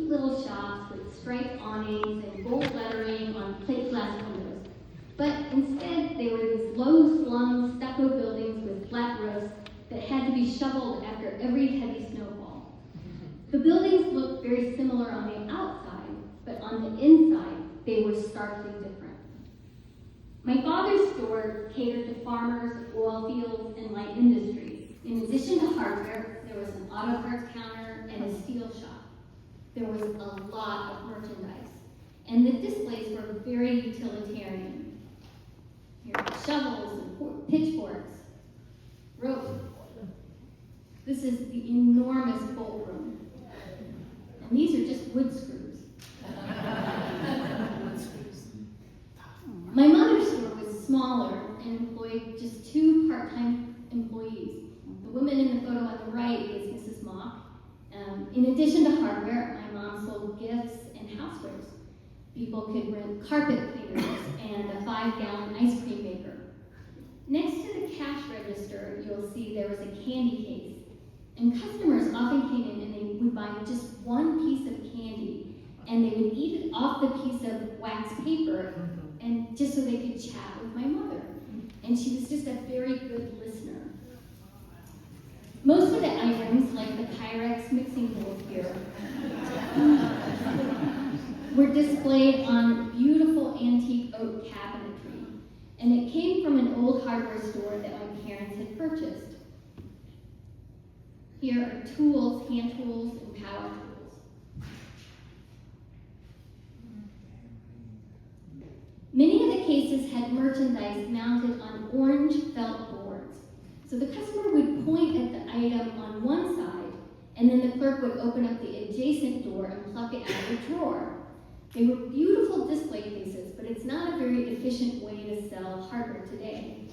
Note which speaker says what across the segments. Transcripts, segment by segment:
Speaker 1: cute little shops with striped awnings and gold lettering on plate glass windows. But instead, they were these low-slung stucco buildings with flat roofs that had to be shoveled after every heavy snowfall. The buildings looked very similar on the outside, but on the inside, they were starkly different. My father's store catered to farmers, oil fields, and light industries. In addition to hardware, there was an auto parts counter and a steel shop. There was a lot of merchandise, and the displays were very utilitarian. Here are shovels and pitchforks, rope. This is the enormous bolt room. And these are just wood screws. My mother's store was smaller and employed just 2 part-time employees. The woman in the photo on the right is Mrs. Mock. In addition to hardware, my mom sold gifts and housewares. People could rent carpet cleaners and a 5-gallon ice cream maker. Next to the cash register, you'll see there was a candy case. And customers often came in and they would buy just one piece of candy, and they would eat it off the piece of wax paper, and just so they could chat with my mother. And she was just a very good listener. Most of the items, like the Pyrex mixing bowl here, were displayed on beautiful antique oak cabinetry, and it came from an old hardware store that my parents had purchased. Here are tools, hand tools, and power tools. Many of the cases had merchandise mounted on orange felt boards. So the customer would point at the item on one side, and then the clerk would open up the adjacent door and pluck it out of the drawer. They were beautiful display cases, but it's not a very efficient way to sell hardware today.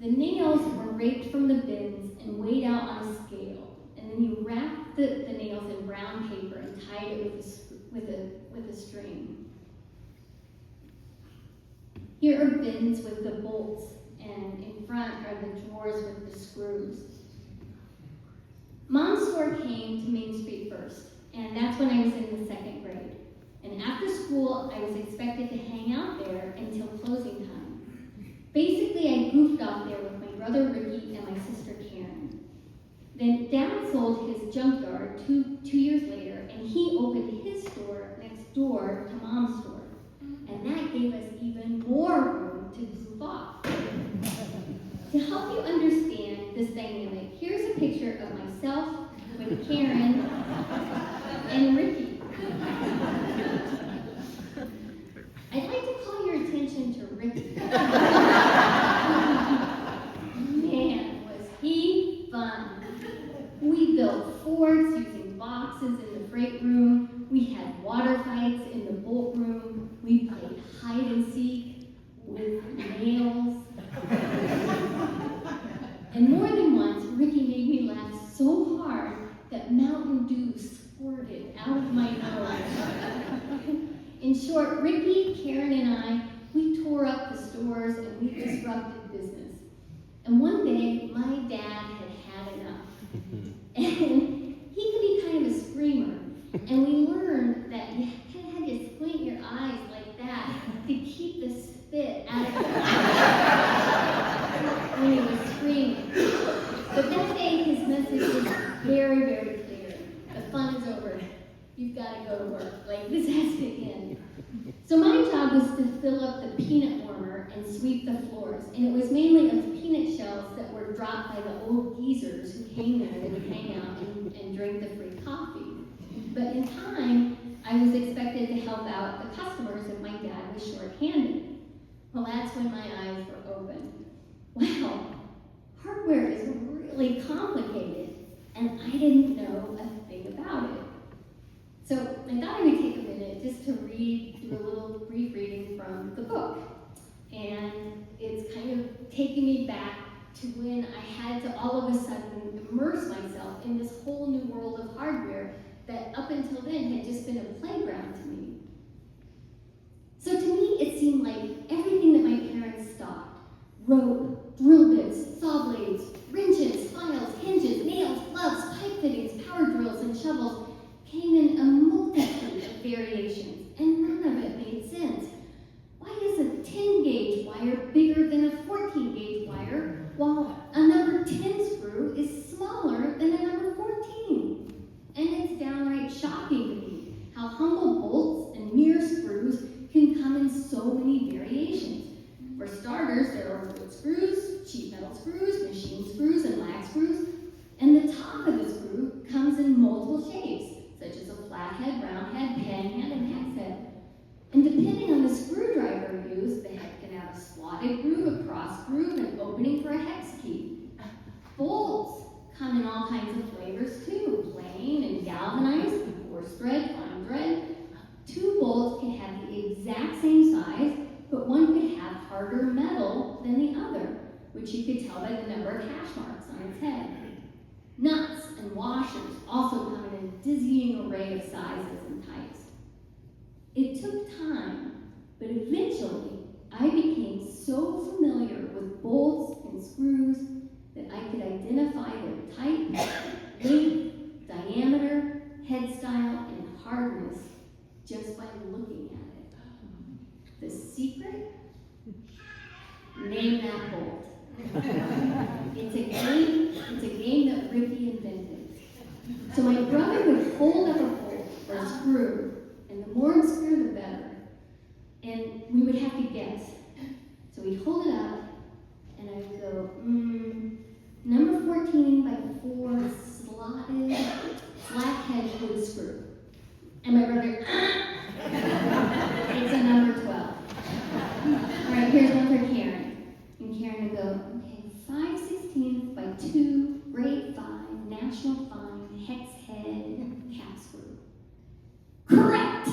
Speaker 1: The nails were raked from the bins and weighed out on a scale, and then you wrapped the nails in brown paper and tied it with a string. Here are bins with the bolts, and in front are the drawers with the screws. Mom's store came to Main Street first, and that's when I was in the 2nd grade. And after school, I was expected to hang out there until closing time. Basically, I goofed off there with my brother Ricky and my sister Karen. Then Dad sold his junkyard two years later, and he opened his store next door to Mom's store. And that gave us even more room to goof off. To help you understand this dynamic, here's a picture of myself with Karen and Ricky. I'd like to call your attention to Ricky. Man, was he fun. We built forts using boxes in the freight room. We had water fights in the bolt room. We played hide and seek with nails. And more than once, Ricky made me laugh so hard that Mountain Dew squirted out of my nose. In short, Ricky, Karen, and I, we tore up the stores and we disrupted business. And one day, my dad had enough. And he could be kind of a screamer. And we learned that you kind of had to squint your eyes like that to keep the spit out of your eyes when he was screaming. But that day, his message was very, very clear. The fun is over. You've got to go to work. Like, this has to end. So my job was to fill up the peanut warmer and sweep the floors. And it was mainly of peanut shells that were dropped by the old geezers who came there and would hang out and drink the free coffee. But in time, I was expected to help out the customers if my dad was short-handed. Well, that's when my eyes were open. Wow, hardware is really complicated, and I didn't know a thing about it. So I thought I would take a minute just to do a little brief reading from the book. And it's kind of taking me back to when I had to all of a sudden immerse myself in this whole new world of hardware that up until then had just been a playground to me. So to me, it seemed like everything that my parents stocked, rope, drill bits, saw blades, wrenches, files, hinges, nails, gloves, pipe fittings, power drills, and shovels, came in a multitude variations, and none of it made sense. Why is a 10-gauge wire bigger than a 14-gauge wire, while a number 10 screw is smaller than a number 14? And it's downright shocking to me how humble bolts and mere screws can come in so many variations. For starters, there are wood screws, sheet metal screws, machine screws, and lag screws. And the top of the screw comes in multiple shapes, such as a flathead, round head, pen head, and hex head. And depending on the screwdriver used, the head can have a slotted groove, a cross groove, an opening for a hex key. Bolts come in all kinds of flavors too, plain and galvanized, coarse thread, fine thread. Two bolts can have the exact same size, but one could have harder metal than the other, which you could tell by the number of hash marks on its head. Nuts and washers also come in a dizzying array of sizes and types. It took time, but eventually I became so familiar with bolts and screws that I could identify their type, length, diameter, head style, and hardness just by looking at it. The secret? Name that bolt. It's a game that Ricky invented. So my brother would hold up a bolt or a screw, and the more obscure the better. And we would have to guess. So we'd hold it up, and I would go, number 14 by 4 slotted flathead wood screw. And my brother, it's a number 12. All right, here's one for Karen. And Karen would go, okay, 5/16 by 2, grade 5, national fine, hex head, cap screw. Correct!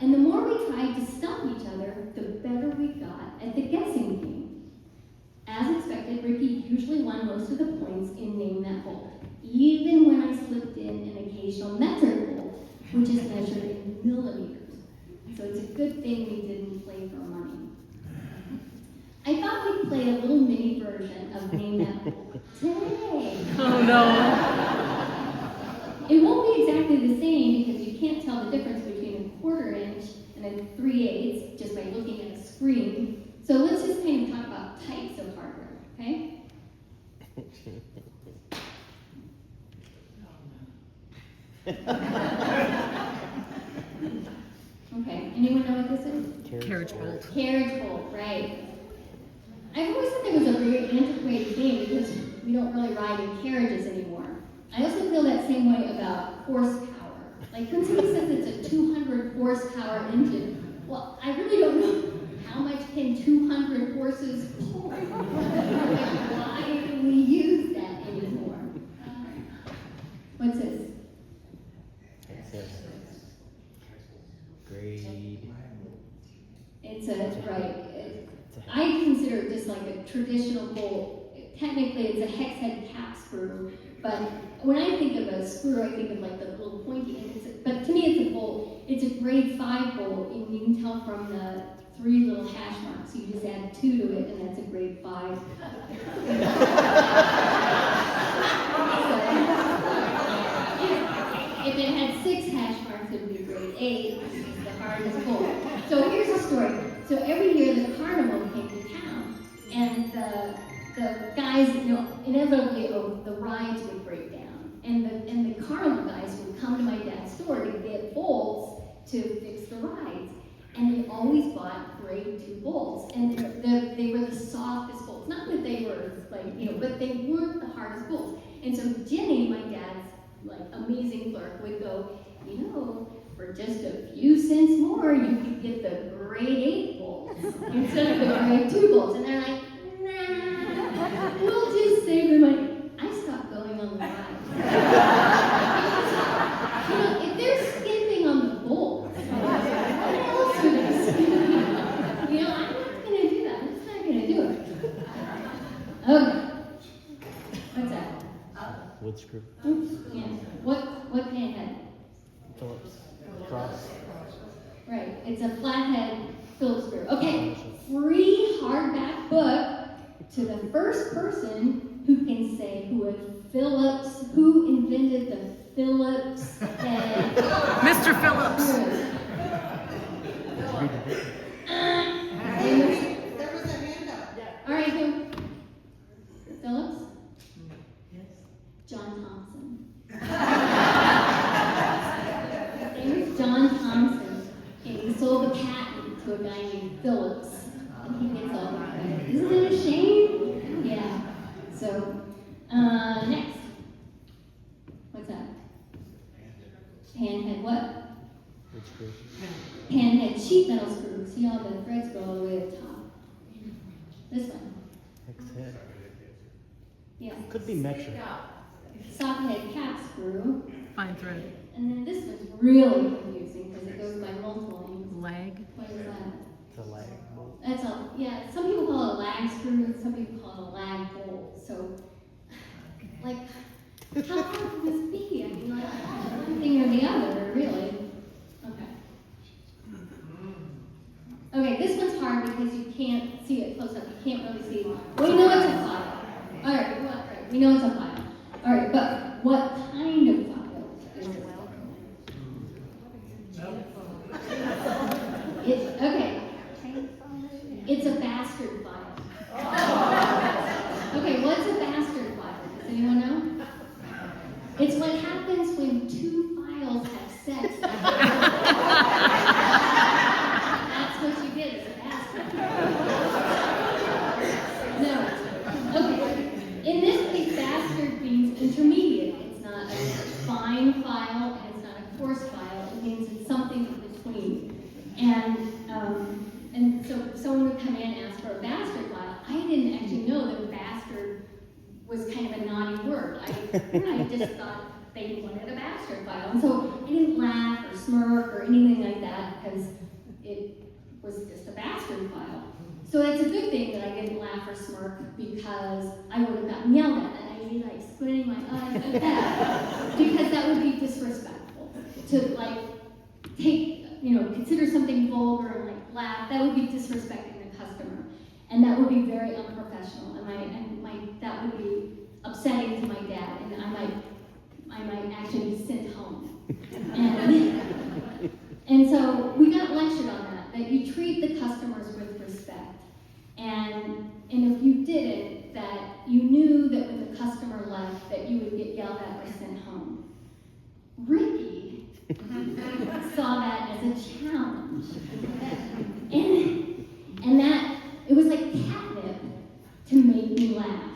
Speaker 1: And the more we tried to stump each other, the better we got at the guessing game. As expected, Ricky usually won most of the points in Name That Bolt, even when I slipped in an occasional metric bolt, which is measured in millimeters. So it's a good thing we didn't play for money. I thought we'd play a little mini version of Name That Bolt today.
Speaker 2: Oh no.
Speaker 1: It won't be exactly the same because you can't tell the difference between a 1/4 inch and a 3/8 just by looking at a screen. So let's just kind of talk about types of hardware, okay? Okay, anyone know what this is?
Speaker 2: Carriage bolt.
Speaker 1: Carriage bolt, right. I've always thought that was a very antiquated game because we don't really ride in carriages anymore. I also feel that same way about horsepower. Like when somebody says it's a 200 horsepower engine, well, I really don't know how much can 200 horses pull. Like, why do we use that anymore? What's this?
Speaker 3: It says grade.
Speaker 1: It's a, right. I consider it just like a traditional bolt. Technically, it's a hex head cap screw, but when I think of a screw, I think of like the little pointy end. But to me, it's a bolt. It's a grade 5 bolt, and you can tell from the 3 little hash marks. You just add 2 to it, and that's a grade 5. If it had 6 hash marks, it would be grade 8, which is the hardest bolt. So here's the story. So every year the carnival came to town, and the guys, inevitably the rides would break down, and the carnival guys would come to my dad's store to get bolts to fix the rides, and they always bought grade 2 bolts, and they were the softest bolts. Not that they were like but they weren't the hardest bolts. And so Jenny, my dad's amazing clerk, would go, for just a few cents more, you could get the grade 8 bolts instead of the grade 2 bolts. And they're like, nah, we'll just save the money. I stopped going on the rides. If they're skipping on the bolts, what else are they skipping on? I'm not going to do that. I'm just not going to do it. Okay. What's that?
Speaker 3: Wood screw.
Speaker 1: Oops. Yeah. What pan head?
Speaker 3: Phillips. Cross.
Speaker 1: Right, it's a flathead Phillips screw. Okay, free hardback book to the first person who can say who a Phillips. Who invented the Phillips head?
Speaker 2: Mr. Phillips.
Speaker 4: There was a hand up.
Speaker 1: All right, who? Phillips? John Thompson. His name was John Thompson, and he sold the patent to a guy named Phillips, and he gets all the credit. Isn't it a shame? Yeah. So, next. What's that? Panhead what?
Speaker 3: Which screw?
Speaker 1: Panhead sheet metal screw. See all the threads go all the way to the top. This one.
Speaker 3: Hex head.
Speaker 1: Yeah.
Speaker 3: Could be metric.
Speaker 1: Socket cap screw.
Speaker 2: Fine thread.
Speaker 1: And then this one's really confusing because it goes by multiple names.
Speaker 2: Leg.
Speaker 1: What is that?
Speaker 3: It's a lag bolt.
Speaker 1: That's a, yeah, some people call it a lag screw, and some people call it a lag bolt. So, like, how hard can this be? I mean, like, one thing or the other, really. Okay. Okay, this one's hard because you can't see it close up. You can't really see. Well, we know it's a file. All right, well, right, we know it's a file. All right, but what kind of file is it? Okay. It's a bastard file. Okay, what's a bastard file? Does anyone know? It's what happens when two files have sex. That's what you get as a bastard. No. Okay. In this case, bastard means intermediate. It's not a fine file and it's not a coarse file. It means it's something in between. And so someone would come in and ask for a bastard file. I didn't actually know that bastard was kind of a naughty word. I just thought they wanted a bastard file. And so I didn't laugh or smirk or anything like that because it was just a bastard file. So it's a good thing that I didn't laugh or smirk because I would have gotten yelled at and I'd be like squinting my eyes like that because that would be disrespectful to like take, consider something vulgar and like laugh. That would be disrespecting the customer, and that would be very unprofessional, and that would be upsetting to my dad, and I might actually be sent home. And so we got lectured on that you treat the customers with respect, and if you didn't, that you knew that when the customer left, that you would get yelled at or sent home. Ricky saw that as a challenge. And that, it was like catnip to make me laugh.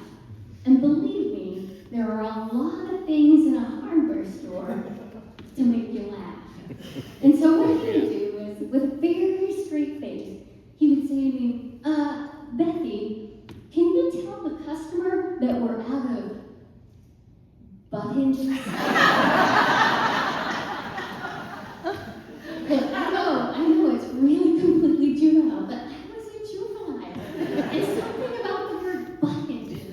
Speaker 1: And believe me, there are a lot of things in a hardware store to make you laugh. And so what he would do is, with a very straight face, he would say to me, Bethy, can you tell the customer that we're out of butt hinges? I know, it's really completely juvenile, but I was a juvenile. And something about the word butt hinges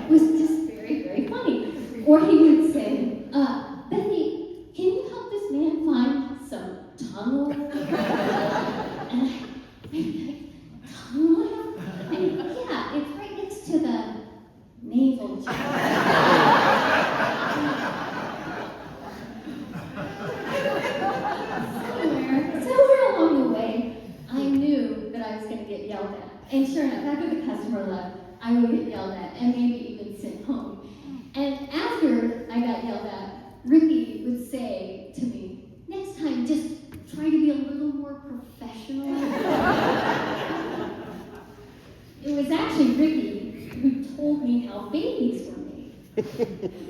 Speaker 1: was just very, very funny. Or he would say, Bethy, can you help this man find some tongue oil? And I'd be like, tongue oil? And yeah, it's right next to the navel Somewhere along the way, I knew that I was going to get yelled at. And sure enough, after the customer left, I would get yelled at and maybe even sent home. And after I got yelled at, Ricky would say to me, next time, just try to be a little more professional. It was actually Ricky who told me how babies were made.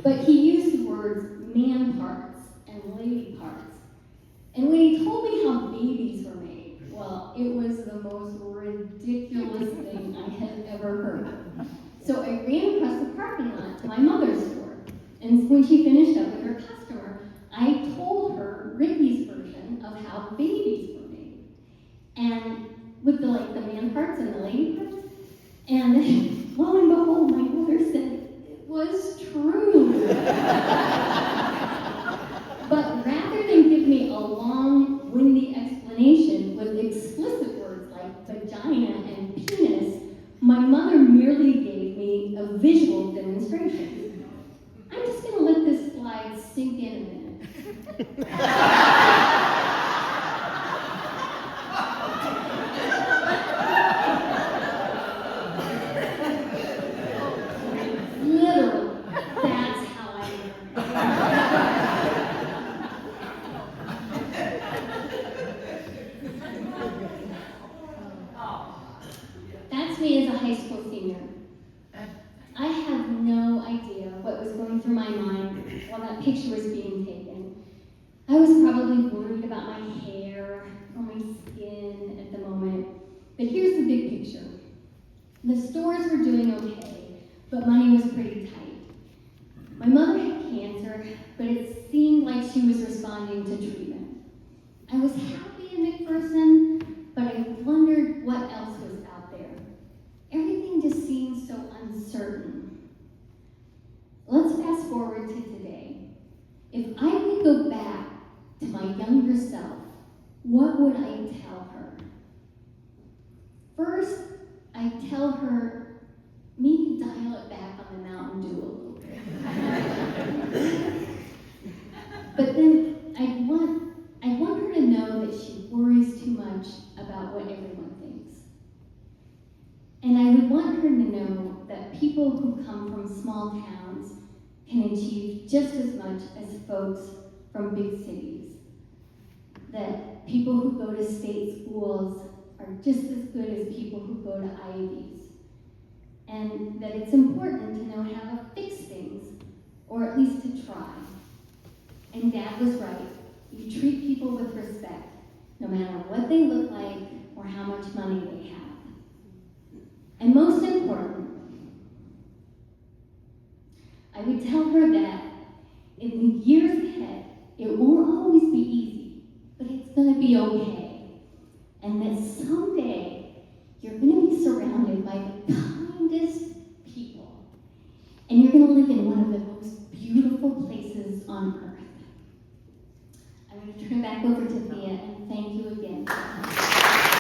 Speaker 1: But he used the words man parts and lady parts. And when he told me how babies were made, well, it was the most ridiculous thing I had ever heard. So I ran across the parking lot to my mother's store. And when she finished up with her customer, I told her Ricky's version of how babies were made. And with the man parts and the lady parts. And then, lo and behold, my mother said it was true. But rather than give me a long, windy explanation with explicit words like vagina and penis, my mother merely gave me a visual demonstration. That's me as a high school senior. I have no idea what was going through my mind while that picture was being taken. I was probably worried about my hair or my skin at the moment. But here's the big picture. The stores were doing okay, but money was pretty tight. My mother had cancer, but it seemed like she was responding to treatment. I was happy in McPherson, but I wondered what else was out there. Everything just seemed so uncertain. Let's fast forward to today. If I could go back to my younger self, what would I tell her? First, I'd tell her maybe dial it back on the Mountain Dew a little bit. But then I want her to know that she worries too much about what everyone thinks. And I would want her to know that people who come from small towns can achieve just as much as folks from big cities. That people who go to state schools are just as good as people who go to Ivies. And that it's important to know how to fix things, or at least to try. And Dad was right. You treat people with respect, no matter what they look like or how much money they have. And most important, I would tell her that in the years ahead, it won't always be easy, but it's going to be okay. And that someday, you're going to be surrounded by the kindest people. And you're going to live in one of the most beautiful places on earth.